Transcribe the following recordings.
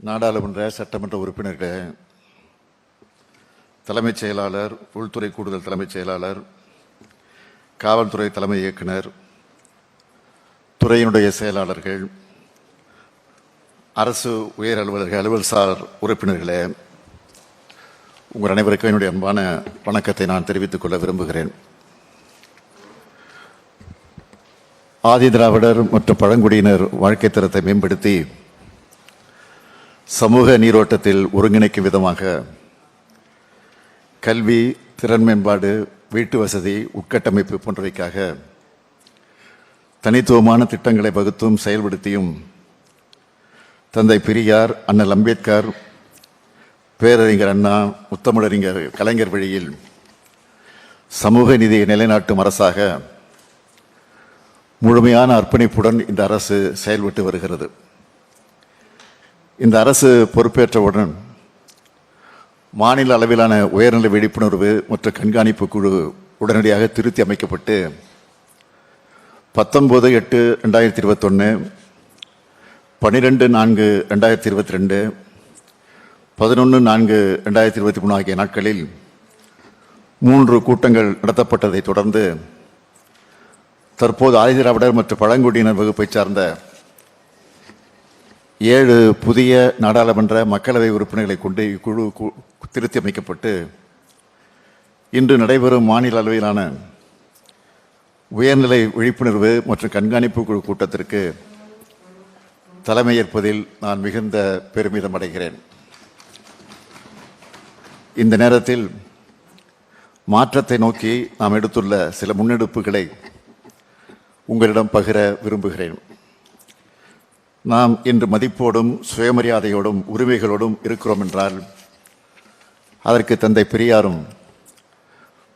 நாடாளுமன்ற சட்டமன்ற உறுப்பினர்களே, தலைமைச் செயலாளர், உள்துறை கூடுதல் தலைமைச் செயலாளர், காவல்துறை தலைமை இயக்குனர், துறையினுடைய செயலாளர்கள், அரசு உயர் அலுவலர்கள், அலுவல்சார் உறுப்பினர்களே, உங்கள் அனைவருக்கும் என்னுடைய அன்பான வணக்கத்தை நான் தெரிவித்துக் கொள்ள விரும்புகிறேன். ஆதி திராவிடர் மற்றும் பழங்குடியினர் வாழ்க்கை தரத்தை மேம்படுத்தி சமூக நீரோட்டத்தில் ஒருங்கிணைக்கும் விதமாக கல்வி, திறன் மேம்பாடு, வீட்டு வசதி, உட்கட்டமைப்பு போன்றவைக்காக தனித்துவமான திட்டங்களை வகுத்தும் செயல்படுத்தியும் தந்தை பெரியார், அண்ணல் அம்பேத்கர், பேரறிஞர் அண்ணா, முத்தமிழறிஞர் கலைஞர் வழியில் சமூக நீதியை நிலைநாட்டும் அரசாக முழுமையான அர்ப்பணிப்புடன் இந்த அரசு செயல்பட்டு வருகிறது. இந்த அரசு பொறுப்பேற்றவுடன் மாநில அளவிலான உயர்நிலை விழிப்புணர்வு மற்றும் கண்காணிப்பு குழு உடனடியாக திருத்தி அமைக்கப்பட்டு 19/8/2021, 12/4/2022, 11/4/2023 ஆகிய நாட்களில் 3 கூட்டங்கள் நடத்தப்பட்டதை தொடர்ந்து தற்போது ஆதிதிராவிடர் மற்றும் பழங்குடியினர் வகுப்பை சார்ந்த 7 புதிய நாடாளுமன்ற மக்களவை உறுப்பினர்களை கொண்டு இக்குழு திருத்தி அமைக்கப்பட்டு இன்று நடைபெறும் மாநில அளவிலான உயர்நிலை விழிப்புணர்வு மற்றும் கண்காணிப்பு குழு கூட்டத்திற்கு தலைமையேற்பதில் நான் மிகுந்த பெருமிதம் அடைகிறேன். இந்த நேரத்தில் மாற்றத்தை நோக்கி நாம் எடுத்துள்ள சில முன்னெடுப்புகளை உங்களிடம் பகிர விரும்புகிறேன். நாம் இன்று மதிப்போடும் சுயமரியாதையோடும் உரிமைகளோடும் இருக்கிறோம் என்றால் அதற்கு தந்தை பெரியாரும்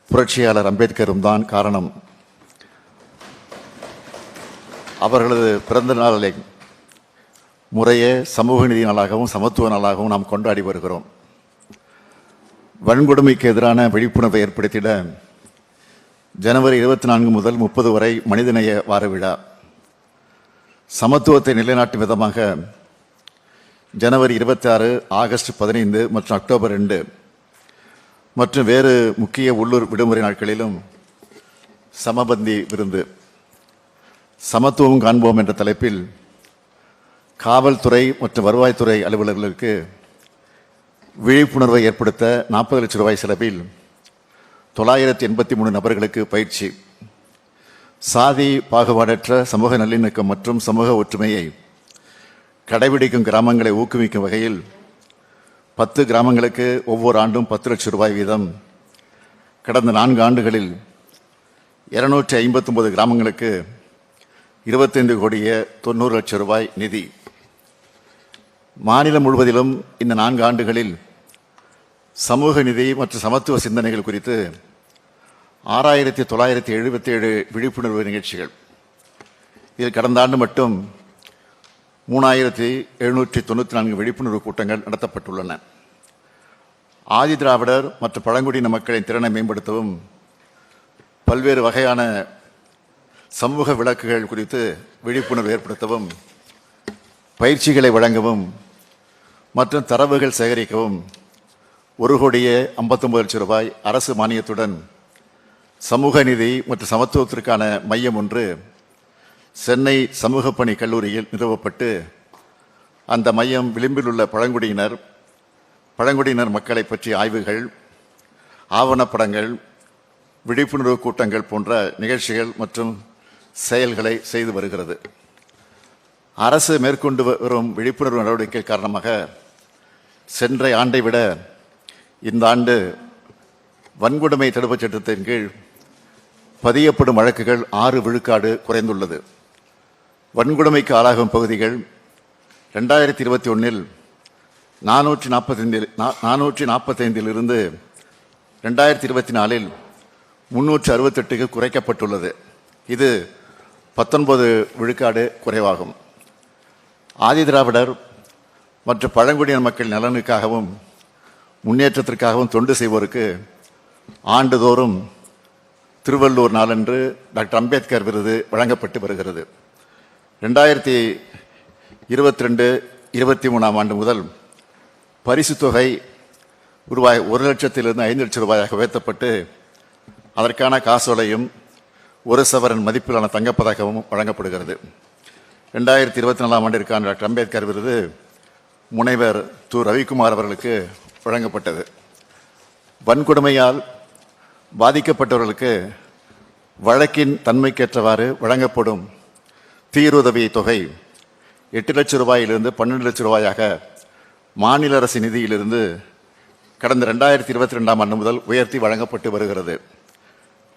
புரட்சியாளர் அம்பேத்கரும் தான் காரணம். அவர்களது பிறந்த நாளை முறையே சமூக நீதி நாளாகவும் சமத்துவ நாளாகவும் நாம் கொண்டாடி வருகிறோம். வன்கொடுமைக்கு எதிரான விழிப்புணர்வை ஏற்படுத்திட ஜனவரி 24 முதல் 30 வரை மனிதநேய வார விழா, சமத்துவத்தை நிலைநாட்டும் விதமாக ஜனவரி 26, ஆகஸ்ட் 15 மற்றும் அக்டோபர் 2 மற்றும் வேறு முக்கிய உள்ளூர் விடுமுறை நாட்களிலும் சமபந்தி விருந்து, சமத்துவம் காண்போம் என்ற தலைப்பில் காவல்துறை மற்றும் வருவாய்த்துறை அலுவலர்களுக்கு விழிப்புணர்வை ஏற்படுத்த 40 லட்சம் ரூபாய் செலவில் 983 நபர்களுக்கு பயிற்சி, சாதி பாகுபாடற்ற சமூக நல்லிணக்கம் மற்றும் சமூக ஒற்றுமையை கடைபிடிக்கும் கிராமங்களை ஊக்குவிக்கும் வகையில் 10 கிராமங்களுக்கு ஒவ்வொரு ஆண்டும் 10 லட்சம் ரூபாய் வீதம், கடந்த 4 ஆண்டுகளில் 259 கிராமங்களுக்கு 25,90 லட்சம் ரூபாய் நிதி. மாநிலம் முழுவதிலும் இந்த 4 ஆண்டுகளில் சமூக நீதி மற்றும் சமத்துவ சிந்தனைகள் குறித்து 6,977 விழிப்புணர்வு நிகழ்ச்சிகள். இதில் கடந்த ஆண்டு மட்டும் 3,794 விழிப்புணர்வு கூட்டங்கள் நடத்தப்பட்டுள்ளன. ஆதி திராவிடர் மற்றும் பழங்குடியின மக்களின் திறனை மேம்படுத்தவும் பல்வேறு வகையான சமூக விளக்குகள் குறித்து விழிப்புணர்வு ஏற்படுத்தவும், பயிற்சிகளை வழங்கவும் மற்றும் தரவுகள் சேகரிக்கவும் 1,59 லட்சம் ரூபாய் அரசு மானியத்துடன் சமூக நீதி மற்றும் சமத்துவத்திற்கான மையம் ஒன்று சென்னை சமூக பணி கல்லூரியில் நிறுவப்பட்டு அந்த மையம் விளிம்பில் உள்ள பழங்குடியினர் மக்களை பற்றிய ஆய்வுகள், ஆவணப்படங்கள், விழிப்புணர்வு கூட்டங்கள் போன்ற நிகழ்ச்சிகள் மற்றும் செயல்களை செய்து வருகிறது. அரசு மேற்கொண்டு வரும் விழிப்புணர்வு நடவடிக்கை காரணமாக சென்ற ஆண்டை விட இந்த ஆண்டு வன்கொடுமை தடுப்புச் சட்டத்தின் கீழ் பதியப்படும் வழக்குகள் 6 விழுக்காடு குறைந்துள்ளது. வன்கொடுமைக்கு ஆளாகும் பகுதிகள் 2021 445 இருந்து 2024 368க்கு குறைக்கப்பட்டுள்ளது. இது 19 விழுக்காடு குறைவாகும். ஆதிதிராவிடர் மற்றும் பழங்குடியின மக்கள் நலனுக்காகவும் முன்னேற்றத்திற்காகவும் தொண்டு செய்வோருக்கு ஆண்டுதோறும் திருவள்ளூர் நாளன்று டாக்டர் அம்பேத்கர் விருது வழங்கப்பட்டு வருகிறது. 2022 2023ஆம் ஆண்டு முதல் பரிசு தொகை ரூபாய் 1 லட்சத்திலிருந்து 5 லட்சம் ரூபாயாக உயர்த்தப்பட்டு அதற்கான காசோலையும் 1 சவரன் மதிப்பிலான தங்கப்பதக்கமும் வழங்கப்படுகிறது. 2024ஆம் ஆண்டிற்கான டாக்டர் அம்பேத்கர் விருது முனைவர் ரவிக்குமார் அவர்களுக்கு வழங்கப்பட்டது. வன்கொடுமையால் பாதிக்கப்பட்டவர்களுக்கு வழக்கின் தன்மைக்கேற்றவாறு வழங்கப்படும் தீருதவி தொகை 8 லட்சம் ரூபாயிலிருந்து 12 லட்சம் ரூபாயாக மாநில அரசு நிதியிலிருந்து கடந்த 2022ஆம் ஆண்டு முதல் உயர்த்தி வழங்கப்பட்டு வருகிறது.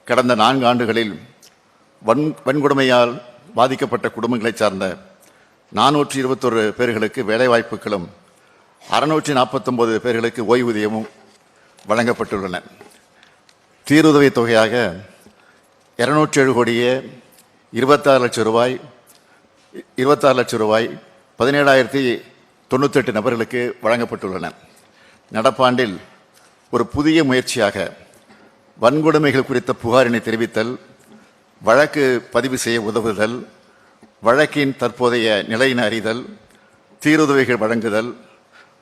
கடந்த 4 ஆண்டுகளில் வன்கொடுமையால் பாதிக்கப்பட்ட குடும்பங்களைச் சார்ந்த 421 பேர்களுக்கு வேலைவாய்ப்புகளும் 649 பேர்களுக்கு ஓய்வூதியமும் வழங்கப்பட்டுள்ளன. தீருதவி தொகையாக 207 கோடியே 26 லட்சம் ரூபாய் 17,098 நபர்களுக்கு வழங்கப்பட்டுள்ளன. நடப்பாண்டில் ஒரு புதிய முயற்சியாக வன்கொடுமைகள் குறித்த புகாரினை தெரிவித்தல், வழக்கு பதிவு செய்ய உதவுதல், வழக்கின் தற்போதைய நிலையினை அறிதல், தீருதவிகள் வழங்குதல்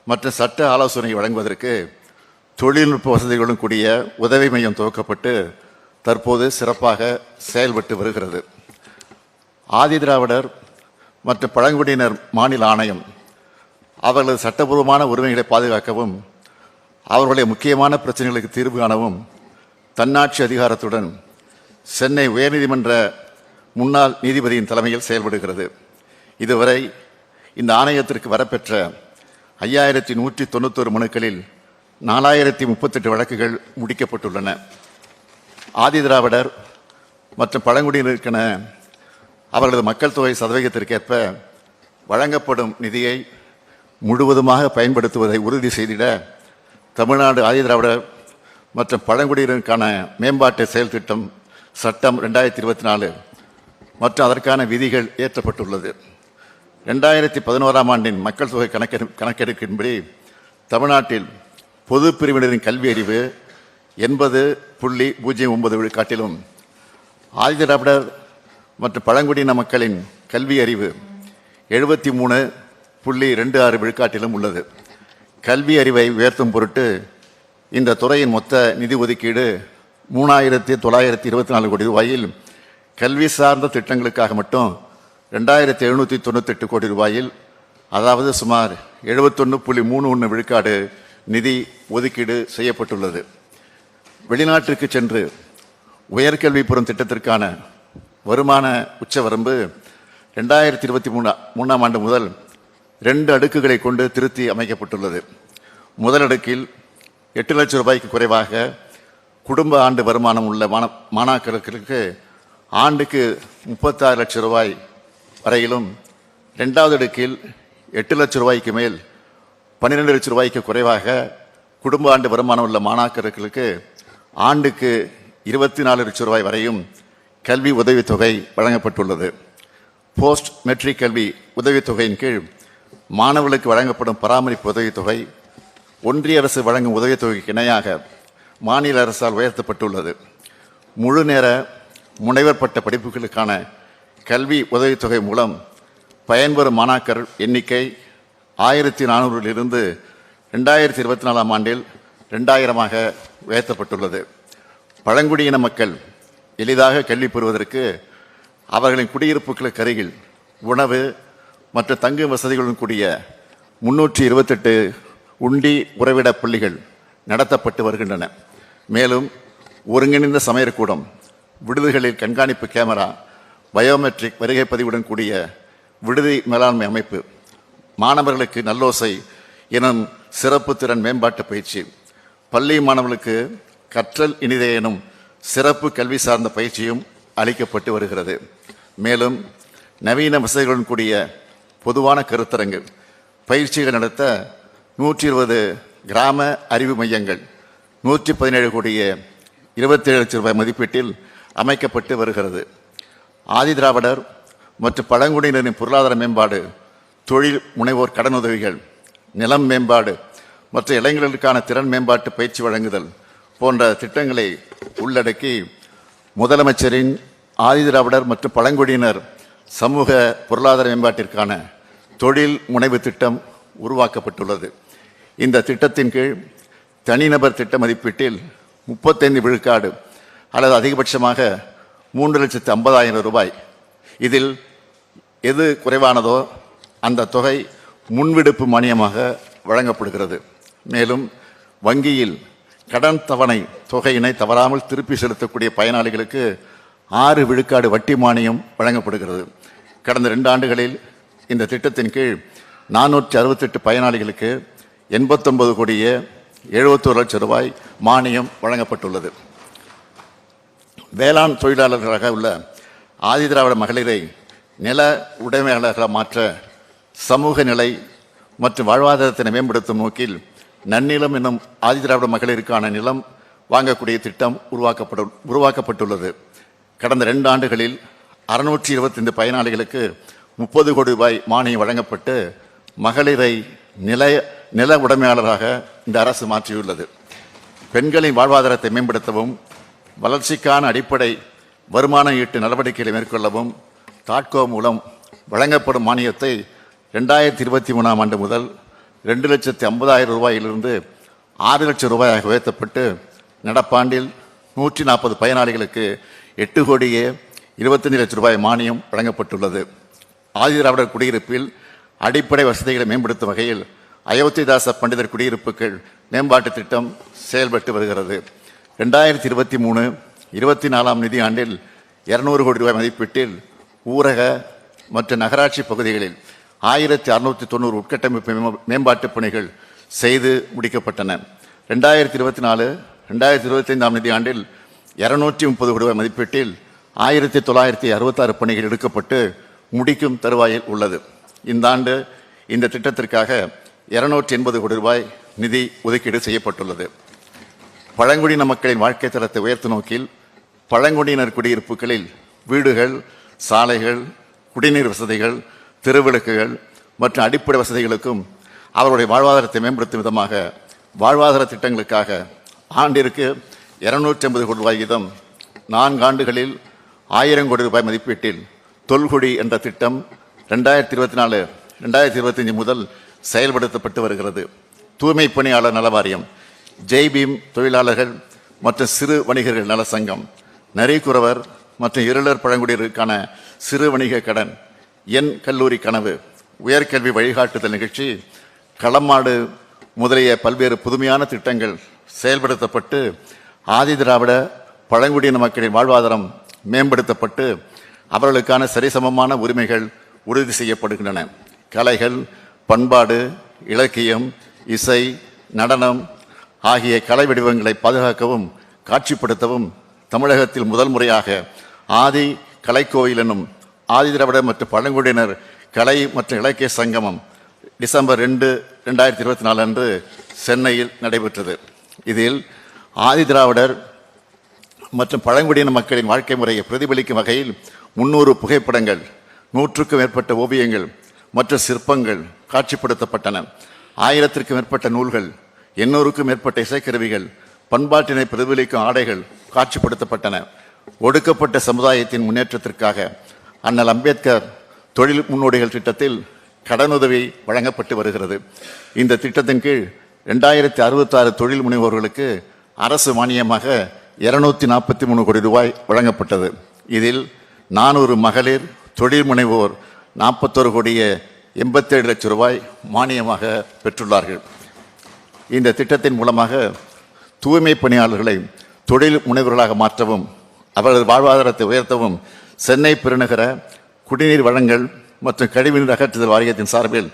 மற்றும் சட்ட ஆலோசனை வழங்குவதற்கு தொழில்நுட்ப வசதிகளுடன் கூடிய உதவி மையம் துவக்கப்பட்டு தற்போது சிறப்பாக செயல்பட்டு வருகிறது. ஆதிதிராவிடர் மற்றும் பழங்குடியினர் மாநில ஆணையம் அவர்களது சட்டபூர்வமான உரிமைகளை பாதுகாக்கவும் அவர்களுடைய முக்கியமான பிரச்சனைகளுக்கு தீர்வு காணவும் தன்னாட்சி அதிகாரத்துடன் சென்னை உயர்நீதிமன்ற முன்னாள் நீதிபதியின் தலைமையில் செயல்படுகிறது. இதுவரை இந்த ஆணையத்திற்கு வரப்பெற்ற 5191 மனுக்களில் 4038 வழக்குகள் முடிக்கப்பட்டுள்ளன. ஆதிதிராவிடர் மற்றும் பழங்குடியினருக்கென அவர்களது மக்கள் தொகை சதவீதத்திற்கேற்ப வழங்கப்படும் நிதியை முழுவதுமாக பயன்படுத்துவதை உறுதி செய்திட தமிழ்நாடு ஆதிதிராவிடர் மற்றும் பழங்குடியினருக்கான மேம்பாட்டு செயல் திட்டம் சட்டம் 2024 மற்றும் அதற்கான விதிகள் இயற்றப்பட்டுள்ளது. 2011ஆம் ஆண்டின் மக்கள் தொகை கணக்கெடுப்பின்படி தமிழ்நாட்டில் பொது பிரிவினரின் கல்வி அறிவு 80.09 விழுக்காட்டிலும் ஆதிதிராவிடர் மற்றும் பழங்குடியின மக்களின் கல்வி அறிவு 73.26 விழுக்காட்டிலும் உள்ளது. கல்வி அறிவை உயர்த்தும் பொருட்டு இந்த துறையின் மொத்த நிதி ஒதுக்கீடு 3,924 கோடி ரூபாயில் கல்வி சார்ந்த திட்டங்களுக்காக மட்டும் 2,798 கோடி ரூபாயில், அதாவது சுமார் 71.31 விழுக்காடு நிதி ஒதுக்கீடு செய்யப்பட்டுள்ளது. வெளிநாட்டிற்கு சென்று உயர்கல்வி பெறும் திட்டத்திற்கான வருமான உச்சவரம்பு 2023ஆம் ஆண்டு முதல் 2 அடுக்குகளை கொண்டு திருத்தி அமைக்கப்பட்டுள்ளது. முதல் அடுக்கில் 8 லட்சம் ரூபாய்க்கு குறைவாக குடும்ப ஆண்டு வருமானம் உள்ள மாணாக்கருக்கு ஆண்டுக்கு 36 லட்சம் ரூபாய் வரையிலும், 2வது அடுக்கில் 8 லட்சம் ரூபாய்க்கு மேல் 12 லட்சம் ரூபாய்க்கு குறைவாக குடும்ப ஆண்டு வருமானம் உள்ள மாணாக்கருக்கு ஆண்டுக்கு 24 லட்சம் ரூபாய் வரையும் கல்வி உதவித்தொகை வழங்கப்பட்டுள்ளது. போஸ்ட் மெட்ரிக் கல்வி உதவித்தொகையின் கீழ் மாணவர்களுக்கு வழங்கப்படும் பராமரிப்பு உதவித்தொகை ஒன்றிய அரசு வழங்கும் உதவித்தொகைக்கு இணையாக மாநில அரசால் உயர்த்தப்பட்டுள்ளது. முழு நேர முனைவர் பட்ட படிப்புகளுக்கான கல்வி உதவித்தொகை மூலம் பயன்பெறும் மாணாக்கர் எண்ணிக்கை 1400 2024ஆம் ஆண்டில் 2000ஆக உயர்த்தப்பட்டுள்ளது. பழங்குடியின மக்கள் எளிதாக கல்வி பெறுவதற்கு அவர்களின் குடியிருப்புகளுக்கு அருகில் உணவு மற்றும் தங்கும் வசதிகளுடன் கூடிய 328 உண்டி உறைவிட பள்ளிகள் நடத்தப்பட்டு வருகின்றன. மேலும் ஒருங்கிணைந்த சமையற்கூடம், விடுதிகளில் கண்காணிப்பு கேமரா, பயோமெட்ரிக் வருகை பதிவுடன் கூடிய விடுதி மேலாண்மை அமைப்பு, மாணவர்களுக்கு நல்லோசை எனும் சிறப்பு திறன் மேம்பாட்டு பயிற்சி, பள்ளி மாணவர்களுக்கு கற்றல் இனிதே எனும் சிறப்பு கல்வி சார்ந்த பயிற்சியும் அளிக்கப்பட்டு வருகிறது. மேலும் நவீன வசதிகளுடன் கூடிய பொதுவான கருத்தரங்கு பயிற்சிகள் நடத்த 120 கிராம அறிவு மையங்கள் 117 கோடியே 27 லட்சம் ரூபாய் மதிப்பீட்டில் அமைக்கப்பட்டு வருகிறது. ஆதிதிராவிடர் மற்றும் பழங்குடியினரின் பொருளாதார மேம்பாடு, தொழில் முனைவோர் கடனுதவிகள், நிலம் மேம்பாடு மற்றும் இளைஞர்களுக்கான திறன் மேம்பாட்டு பயிற்சி வழங்குதல் போன்ற திட்டங்களை உள்ளடக்கி முதலமைச்சரின் ஆதிதிராவிடர் மற்றும் பழங்குடியினர் சமூக பொருளாதார மேம்பாட்டிற்கான தொழில் முனைவு திட்டம் உருவாக்கப்பட்டுள்ளது. இந்த திட்டத்தின் கீழ் தனிநபர் திட்ட மதிப்பீட்டில் 35 விழுக்காடு அல்லது அதிகபட்சமாக 3,50,000 ரூபாய். இதில் எது குறைவானதோ அந்த தொகை முன்விடுப்பு மானியமாக வழங்கப்படுகிறது. மேலும் வங்கியில் கடன் தவணை தொகையினை தவறாமல் திருப்பி செலுத்தக்கூடிய பயனாளிகளுக்கு 6 விழுக்காடு வட்டி மானியம் வழங்கப்படுகிறது. கடந்த 2 ஆண்டுகளில் இந்த திட்டத்தின் கீழ் 468 பயனாளிகளுக்கு 89,71,00,000 ரூபாய் மானியம் வழங்கப்பட்டுள்ளது. வேளாண் தொழிலாளர்களாக உள்ள ஆதிதிராவிட மகளிரை நில உடைமையாளர்களாக மாற்ற சமூக நிலை மற்றும் வாழ்வாதாரத்தினை மேம்படுத்தும் நோக்கில் நன்னிலம் என்னும் ஆதிதிராவிட மகளிருக்கான நிலம் வாங்கக்கூடிய திட்டம் உருவாக்கப்பட்டுள்ளது. கடந்த 2 ஆண்டுகளில் 625 பயனாளிகளுக்கு 30 கோடி ரூபாய் மானியம் வழங்கப்பட்டு மகளிரை நில உடைமையாளராக இந்த அரசு மாற்றியுள்ளது. பெண்களின் வாழ்வாதாரத்தை மேம்படுத்தவும் வளர்ச்சிக்கான அடிப்படை வருமான ஈட்டு நடவடிக்கைகளை மேற்கொள்ளவும் தாட்கோ மூலம் வழங்கப்படும் மானியத்தை 2023ஆம் ஆண்டு முதல் 2,50,000 ரூபாயிலிருந்து 6 லட்சம் ரூபாயாக உயர்த்தப்பட்டு நடப்பாண்டில் 140 பயனாளிகளுக்கு 8,25 லட்சம் ரூபாய் மானியம் வழங்கப்பட்டுள்ளது. ஆதிதிராவிடர் குடியிருப்பில் அடிப்படை வசதிகளை மேம்படுத்தும் வகையில் அயோத்திதாச பண்டிதர் குடியிருப்புகள் மேம்பாட்டு திட்டம் செயல்பட்டு வருகிறது. 2023-24 நிதியாண்டில் 200 கோடி ரூபாய் மதிப்பீட்டில் ஊரக மற்றும் நகராட்சி பகுதிகளில் 1690 உட்கட்டமைப்பு மேம்பாட்டு பணிகள் செய்து முடிக்கப்பட்டன. 2024-2025 நிதியாண்டில் 230 கோடி ரூபாய் மதிப்பீட்டில் 1966 பணிகள் எடுக்கப்பட்டு முடிக்கும் தருவாயில் உள்ளது. இந்த ஆண்டு இந்த திட்டத்திற்காக 280 கோடி ரூபாய் நிதி ஒதுக்கீடு செய்யப்பட்டுள்ளது. பழங்குடியின மக்களின் வாழ்க்கை தரத்தை உயர்த்தும் நோக்கில் பழங்குடியினர் குடியிருப்புகளில் வீடுகள், சாலைகள், குடிநீர் வசதிகள், தெருவிளக்குகள் மற்றும் அடிப்படை வசதிகளுக்கும் அவருடைய வாழ்வாதாரத்தை மேம்படுத்தும் விதமாக வாழ்வாதார திட்டங்களுக்காக ஆண்டிற்கு 250 கோடி ரூபாய் வீதம் 4 ஆண்டுகளில் 1000 கோடி ரூபாய் மதிப்பீட்டில் தொல்குடி என்ற திட்டம் 2024-2025 முதல் செயல்படுத்தப்பட்டு வருகிறது. தூய்மை பணியாளர் நல வாரியம், ஜெய்பீம் தொழிலாளர்கள் மற்றும் சிறு வணிகர்கள் நல சங்கம், நரிக்குறவர் மற்றும் இருளர் பழங்குடியினருக்கான சிறு வணிக கடன், என் கல்லூரி கனவு, உயர்கல்வி வழிகாட்டுதல் நிகழ்ச்சி, களமாடு முதலிய பல்வேறு புதுமையான திட்டங்கள் செயல்படுத்தப்பட்டு ஆதிதிராவிட பழங்குடியின மக்களின் வாழ்வாதாரம் மேம்படுத்தப்பட்டு அவர்களுக்கான சரிசமமான உரிமைகள் உறுதி செய்யப்படுகின்றன. கலைகள், பண்பாடு, இலக்கியம், இசை, நடனம் ஆகிய கலை வடிவங்களை பாதுகாக்கவும் காட்சிப்படுத்தவும் தமிழகத்தில் முதல் முறையாக ஆதி கலைக்கோயில் எனும் ஆதிதிராவிட மற்றும் பழங்குடியினர் கலை மற்றும் இலக்கிய சங்கமம் டிசம்பர் 2, 2024 அன்று சென்னையில் நடைபெற்றது. இதில் ஆதிதிராவிடர் மற்றும் பழங்குடியின மக்களின் வாழ்க்கை முறையை பிரதிபலிக்கும் வகையில் 300 புகைப்படங்கள், 100க்கும் மேற்பட்ட ஓவியங்கள் மற்றும் சிற்பங்கள் காட்சிப்படுத்தப்பட்டன. 1000க்கும் மேற்பட்ட நூல்கள், 800க்கும் மேற்பட்ட இசைக்கருவிகள், பண்பாட்டினை பிரதிபலிக்கும் ஆடைகள் காட்சிப்படுத்தப்பட்டன. ஒடுக்கப்பட்ட சமுதாயத்தின் முன்னேற்றத்திற்காக அண்ணல் அம்பேத்கர் தொழில் முன்னோடிகள் திட்டத்தில் கடனுதவி வழங்கப்பட்டு வருகிறது. இந்த திட்டத்தின் கீழ் 2066 தொழில் முனைவோர்களுக்கு அரசு மானியமாக 243 கோடி ரூபாய் வழங்கப்பட்டது. இதில் 400 மகளிர் தொழில் முனைவோர் 41,87 லட்சம் ரூபாய் மானியமாக பெற்றுள்ளார்கள். இந்த திட்டத்தின் மூலமாக தூய்மை பணியாளர்களை தொழில் முனைவர்களாக மாற்றவும் அவரது வாழ்வாதாரத்தை உயர்த்தவும் சென்னை பெருநகர குடிநீர் வழங்கல் மற்றும் கழிவுநீர் அகற்றுதல் வாரியத்தின் சார்பில்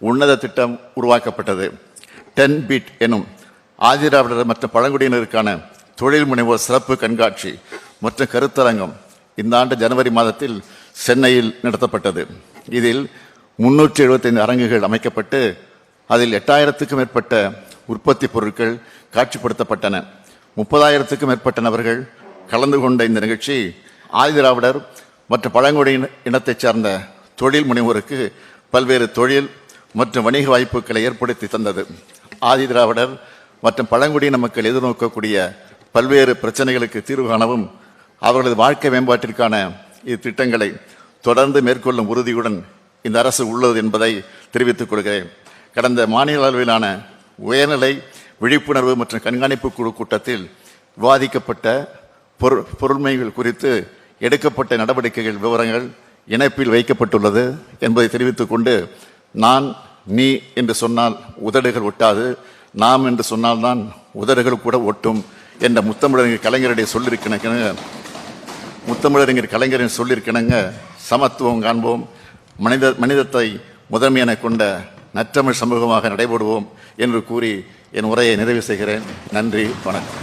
உன்னத திட்டம் உருவாக்கப்பட்டது. 10 பீட் எனும் ஆதிதிராவிடர் மற்றும் பழங்குடியினருக்கான தொழில் முனைவோர் சிறப்பு கண்காட்சி மற்றும் கருத்தரங்கம் இந்த ஆண்டு ஜனவரி மாதத்தில் சென்னையில் நடத்தப்பட்டது. இதில் 375 அரங்குகள் அமைக்கப்பட்டு அதில் 8000க்கும் மேற்பட்ட உற்பத்தி பொருட்கள் காட்சிப்படுத்தப்பட்டன. 30,000க்கும் மேற்பட்ட நபர்கள் கலந்து கொண்ட இந்த நிகழ்ச்சி ஆதிதிராவிடர் மற்றும் பழங்குடியின இனத்தைச் சார்ந்த தொழில் முனைவோருக்கு பல்வேறு தொழில் மற்றும் வணிக வாய்ப்புகளை ஏற்படுத்தி தந்தது. ஆதிதிராவிடர் மற்றும் பழங்குடியின மக்கள் எதிர்நோக்கக்கூடிய பல்வேறு பிரச்சனைகளுக்கு தீர்வு காணவும் அவர்களது வாழ்க்கை மேம்பாட்டிற்கான இத்திட்டங்களை தொடர்ந்து மேற்கொள்ளும் உறுதியுடன் இந்த அரசு உள்ளது என்பதை தெரிவித்துக் கொள்கிறேன். கடந்த மாநில அளவிலான உயர்நிலை விழிப்புணர்வு மற்றும் கண்காணிப்பு குழு கூட்டத்தில் விவாதிக்கப்பட்ட பொருண்மைகள் குறித்து எடுக்கப்பட்ட நடவடிக்கைகள் விவரங்கள் இணைப்பில் வைக்கப்பட்டுள்ளது என்பதை தெரிவித்துக் கொண்டு, நான் நீ என்று சொன்னால் உதடுகள் ஒட்டாது, நாம் என்று சொன்னால்தான் உதடுகள் கூட ஒட்டும் என்ற முத்தமிழறிஞர் கலைஞருடைய கலைஞரின் சொல்லிருக்கிணங்க சமத்துவம் காண்போம், மனிதத்தை முதன்மையென கொண்ட நற்றமிழ் சமூகமாக நடைபெறுவோம் என்று கூறி என் உரையை நிறைவு செய்கிறேன். நன்றி, வணக்கம்.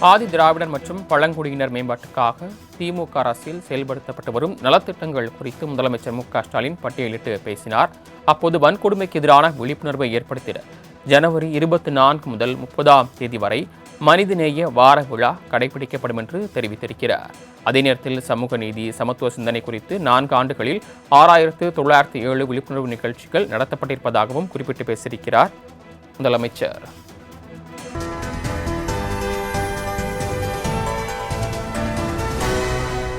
ஆதி திராவிடர் மற்றும் பழங்குடியினர் மேம்பாட்டுக்காக திமுக அரசில் செயல்படுத்தப்பட்டு வரும் நலத்திட்டங்கள் குறித்து முதலமைச்சர் மு.க.ஸ்டாலின் பட்டியலிட்டு பேசினார். அப்போது வன்கொடுமைக்கு எதிரான விழிப்புணர்வை ஏற்படுத்திட ஜனவரி 24 முதல் 30ஆம் தேதி வரை மனிதநேய வார விழா கடைபிடிக்கப்படும் என்று தெரிவித்திருக்கிறார். அதே நேரத்தில் சமூக நீதி, சமத்துவ சிந்தனை குறித்து 4 ஆண்டுகளில் 6907 விழிப்புணர்வு நிகழ்ச்சிகள் நடத்தப்பட்டிருப்பதாகவும் குறிப்பிட்டு பேசியிருக்கிறார் முதலமைச்சர்.